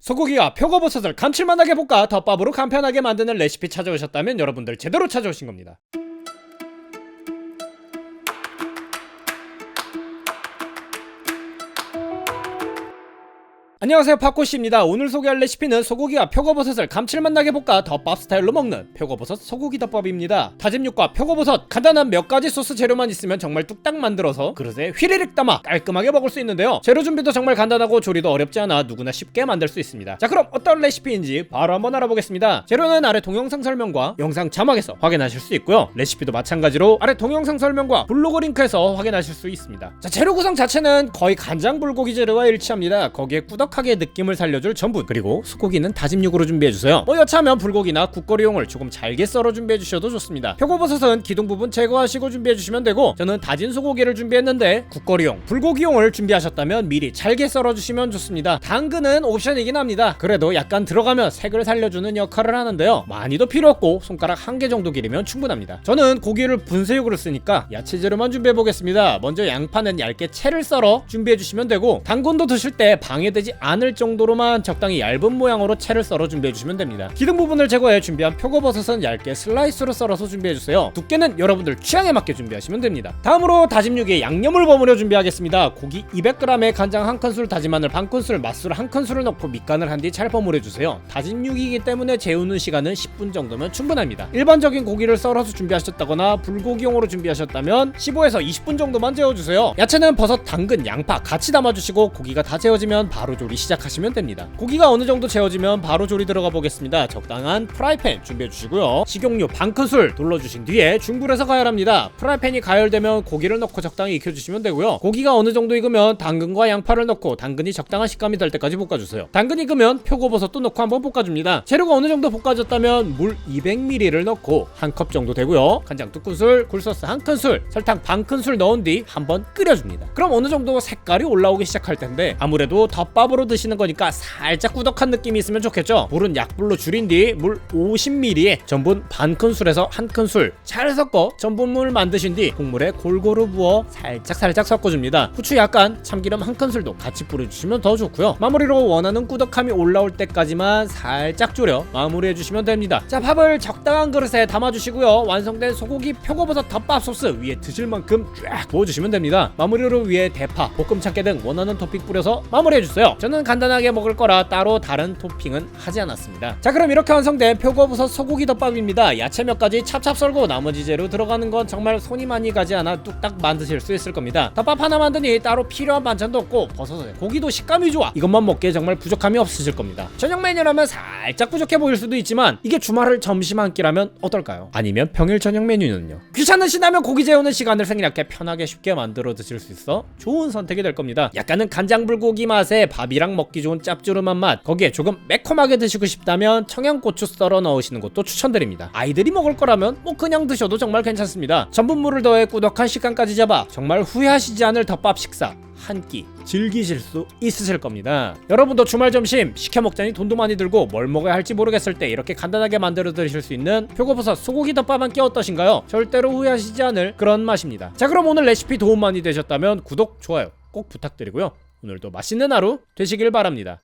소고기와 표고버섯을 감칠맛나게 볶아 덮밥으로 간편하게 만드는 레시피 찾아오셨다면 여러분들 제대로 찾아오신 겁니다. 안녕하세요, 팝코시입니다. 오늘 소개할 레시피는 소고기와 표고버섯을 감칠맛나게 볶아 덮밥 스타일로 먹는 표고버섯 소고기 덮밥입니다. 다진 육과 표고버섯, 간단한 몇 가지 소스 재료만 있으면 정말 뚝딱 만들어서 그릇에 휘리릭 담아 깔끔하게 먹을 수 있는데요. 재료 준비도 정말 간단하고 조리도 어렵지 않아 누구나 쉽게 만들 수 있습니다. 자, 그럼 어떤 레시피인지 바로 한번 알아보겠습니다. 재료는 아래 동영상 설명과 영상 자막에서 확인하실 수 있고요. 레시피도 마찬가지로 아래 동영상 설명과 블로그 링크에서 확인하실 수 있습니다. 자, 재료 구성 자체는 거의 간장 불고기 재료와 일치합니다. 거기에 꾸덕하게 느낌을 살려줄 전분, 그리고 소고기는 다진 육으로 준비해주세요. 여차하면 불고기나 국거리용을 조금 잘게 썰어 준비해주셔도 좋습니다. 표고버섯은 기둥 부분 제거하시고 준비해주시면 되고, 저는 다진 소고기를 준비했는데 국거리용, 불고기용을 준비하셨다면 미리 잘게 썰어주시면 좋습니다. 당근은 옵션이긴 합니다. 그래도 약간 들어가면 색을 살려주는 역할을 하는데요, 많이도 필요 없고 손가락 1개 정도 길이면 충분합니다. 저는 고기를 분쇄육으로 쓰니까 야채 재료만 준비해보겠습니다. 먼저 양파는 얇게 채를 썰어 준비해주시면 되고, 당근도 드실 때 방해되지 않을 정도로만 적당히 얇은 모양으로 채를 썰어 준비해주시면 됩니다. 기둥 부분을 제거해 준비한 표고버섯은 얇게 슬라이스로 썰어서 준비해주세요. 두께는 여러분들 취향에 맞게 준비하시면 됩니다. 다음으로 다진 육에 양념을 버무려 준비하겠습니다. 고기 200g에 간장 1큰술, 다진 마늘 반큰술, 맛술 1큰술을 넣고 밑간을 한 뒤 잘 버무려주세요. 다진 육이기 때문에 재우는 시간은 10분 정도면 충분합니다. 일반적인 고기를 썰어서 준비하셨다거나 불고기용으로 준비하셨다면 15에서 20분 정도만 재워주세요. 야채는 버섯, 당근, 양파 같이 담아주시고 고기가 다 재워지면 바로 조리 시작하시면 됩니다. 고기가 어느 정도 재워지면 바로 조리 들어가 보겠습니다. 적당한 프라이팬 준비해 주시고요. 식용유 반큰술 둘러주신 뒤에 중불에서 가열합니다. 프라이팬이 가열되면 고기를 넣고 적당히 익혀주시면 되고요. 고기가 어느 정도 익으면 당근과 양파를 넣고 당근이 적당한 식감이 될 때까지 볶아주세요. 당근이 익으면 표고버섯도 넣고 한번 볶아줍니다. 재료가 어느 정도 볶아졌다면 물 200ml를 넣고 1컵 정도 되고요. 간장 2큰술, 굴소스 1큰술, 설탕 반큰술 넣은 뒤 한번 끓여줍니다. 그럼 어느 정도 색깔이 올라오기 시작할 텐데, 아무래도 덮밥으로 드시는 거니까 살짝 꾸덕한 느낌이 있으면 좋겠죠. 물은 약불로 줄인 뒤 물 50ml에 전분 반큰술에서 1큰술 잘 섞어 전분물 만드신 뒤 국물에 골고루 부어 살짝 섞어줍니다. 후추 약간, 참기름 1큰술도 같이 뿌려주시면 더 좋고요. 마무리로 원하는 꾸덕함이 올라올 때까지만 살짝 졸여 마무리해주시면 됩니다. 자, 밥을 적당한 그릇에 담아주시고요. 완성된 소고기 표고버섯 덮밥 소스 위에 드실 만큼 쫙 부어주시면 됩니다. 마무리로 위에 대파, 볶음 참깨 등 원하는 토핑 뿌려서 마무리해주세요. 저는 간단하게 먹을 거라 따로 다른 토핑은 하지 않았습니다. 자, 그럼 이렇게 완성된 표고버섯 소고기 덮밥입니다. 야채 몇 가지 찹찹 썰고 나머지 재료 들어가는 건 정말 손이 많이 가지 않아 뚝딱 만드실 수 있을 겁니다. 덮밥 하나 만드니 따로 필요한 반찬도 없고 버섯에 고기도 식감이 좋아 이것만 먹기에 정말 부족함이 없으실 겁니다. 저녁 메뉴라면 살짝 부족해 보일 수도 있지만, 이게 주말을 점심 한 끼라면 어떨까요? 아니면 평일 저녁 메뉴는요? 귀찮으시다면 고기 재우는 시간을 생략해 편하게 쉽게 만들어 드실 수 있어 좋은 선택이 될 겁니다. 약간은 간장 불고기 맛에 밥이랑 먹기 좋은 짭조름한 맛, 거기에 조금 매콤하게 드시고 싶다면 청양고추 썰어 넣으시는 것도 추천드립니다. 아이들이 먹을 거라면 그냥 드셔도 정말 괜찮습니다. 전분물을 더해 꾸덕한 식감까지 잡아 정말 후회하시지 않을 덮밥 식사 한 끼 즐기실 수 있으실 겁니다. 여러분도 주말 점심 시켜 먹자니 돈도 많이 들고 뭘 먹어야 할지 모르겠을 때 이렇게 간단하게 만들어 드실 수 있는 표고버섯 소고기 덮밥 한 끼 어떠신가요? 절대로 후회하시지 않을 그런 맛입니다. 자, 그럼 오늘 레시피 도움 많이 되셨다면 구독, 좋아요 꼭 부탁드리고요. 오늘도 맛있는 하루 되시길 바랍니다.